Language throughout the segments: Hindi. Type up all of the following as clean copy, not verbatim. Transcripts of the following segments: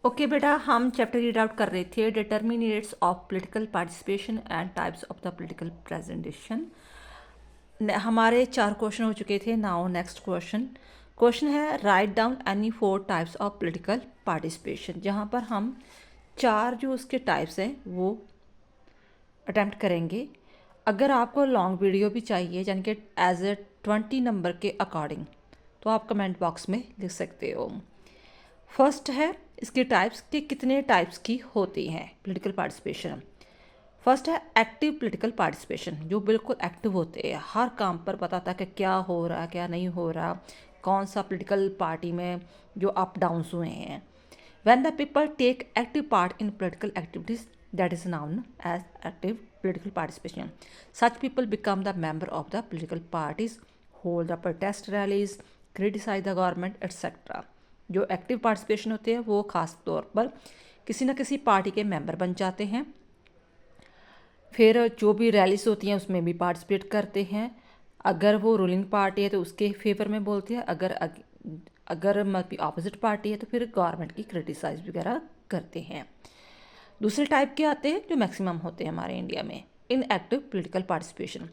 ओके बेटा, हम चैप्टर रीड आउट कर रहे थे determinates of political participation and types of the political presentation. हमारे 4 क्वेश्चन हो चुके थे। नाउ नेक्स्ट क्वेश्चन है write down any 4 types of political participation, जहाँ पर हम 4 जो उसके टाइप्स हैं वो अटैम्प्ट करेंगे। अगर आपको लॉन्ग वीडियो भी चाहिए यानी कि एज ए 20 नंबर के अकॉर्डिंग, तो आप कमेंट बॉक्स में लिख सकते हो। फर्स्ट है इसके टाइप्स के कितने टाइप्स की होती हैं पॉलिटिकल पार्टिसिपेशन। फर्स्ट है एक्टिव पॉलिटिकल पार्टिसिपेशन, जो बिल्कुल एक्टिव होते हैं, हर काम पर पता था कि क्या हो रहा क्या नहीं हो रहा, कौन सा पॉलिटिकल पार्टी में जो अप डाउन्स हुए हैं। When the people take active part in political activities that is known as active political participation. Such people become the member of the political parties, hold the protest rallies, criticize the government etcetera. जो एक्टिव पार्टिसिपेशन होते हैं वो ख़ास तौर पर किसी न किसी पार्टी के मेंबर बन जाते हैं, फिर जो भी रैलीज होती हैं उसमें भी पार्टिसिपेट करते हैं। अगर वो रूलिंग पार्टी है तो उसके फेवर में बोलते हैं, अगर मतलब अपोजिट पार्टी है तो फिर गवर्नमेंट की क्रिटिसाइज वगैरह करते हैं। दूसरे टाइप के आते हैं जो मैक्सिमम होते हैं हमारे इंडिया में, inactive political participation.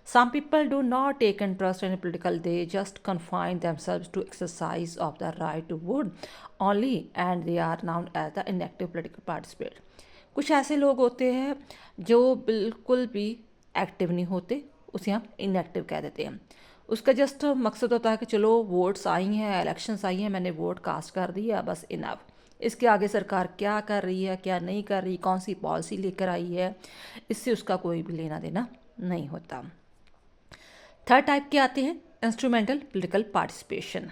Some people do not take interest in political, they just confine themselves to exercise of the right to vote only and they are known as the inactive political participant. कुछ ऐसे लोग होते हैं जो बिल्कुल भी एक्टिव नहीं होते, उसे हम इनएक्टिव कह देते हैं। उसका जस्ट मकसद होता है कि चलो वोट्स आई हैं, इलेक्शंस आई हैं, मैंने वोट कास्ट कर दिया, बस इनफ। इसके आगे सरकार क्या कर रही है क्या नहीं कर रही, कौन सी पॉलिसी लेकर आई है, इससे उसका कोई भी लेना देना नहीं होता। थर्ड टाइप के आते हैं instrumental political participation.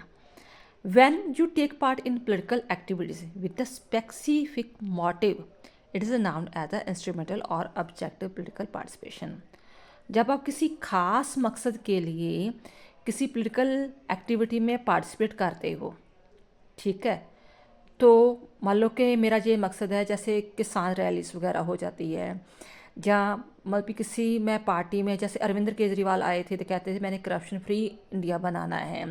When you take part in political activities with the specific motive, it is known as the instrumental और ऑब्जेक्टिव पॉलिटिकल पार्टिसिपेशन। जब आप किसी खास मकसद के लिए किसी पॉलिटिकल एक्टिविटी में पार्टिसिपेट करते हो, ठीक है, तो मान लो कि मेरा ये मकसद है, जैसे किसान रैलीज वगैरह हो जाती है, जहाँ मतलब किसी मैं पार्टी में, जैसे अरविंद केजरीवाल आए थे तो कहते थे मैंने करप्शन फ्री इंडिया बनाना है,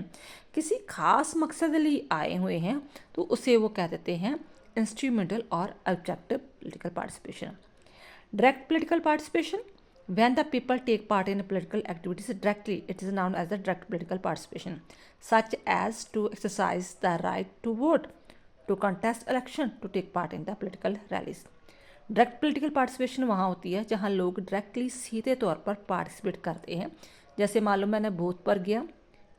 किसी खास मकसद लिए आए हुए हैं, तो उसे वो कह देते हैं इंस्ट्रूमेंटल और objective political participation. Direct political participation, when the people take part in political activities directly, it is known as the direct political participation, such as to exercise the right to vote, to contest election, to take part in the political rallies. Direct political participation वहाँ होती है जहाँ लोग डायरेक्टली सीधे तौर पर पार्टिसिपेट करते हैं। जैसे मालूम मैंने बूथ पर गया,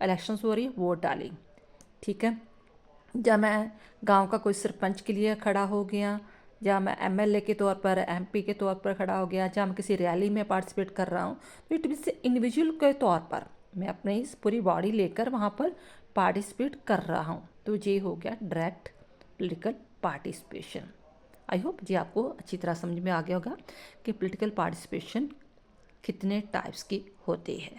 इलेक्शंस हो रही है, वोट डाली, ठीक है। जब मैं गांव का कोई सरपंच के लिए खड़ा हो गया, जहाँ मैं एमएलए के तौर पर, एमपी के तौर पर खड़ा हो गया, जहाँ मैं किसी रैली में पार्टिसिपेट कर रहा हूँ, तो इट मीन्स इंडिविजुअल के तौर पर मैं अपनी इस पूरी बॉडी लेकर वहाँ पर पार्टिसिपेट कर रहा हूँ, तो ये हो गया direct political participation. I hope जी आपको अच्छी तरह समझ में आ गया होगा कि पॉलिटिकल पार्टिसिपेशन कितने टाइप्स की होती है।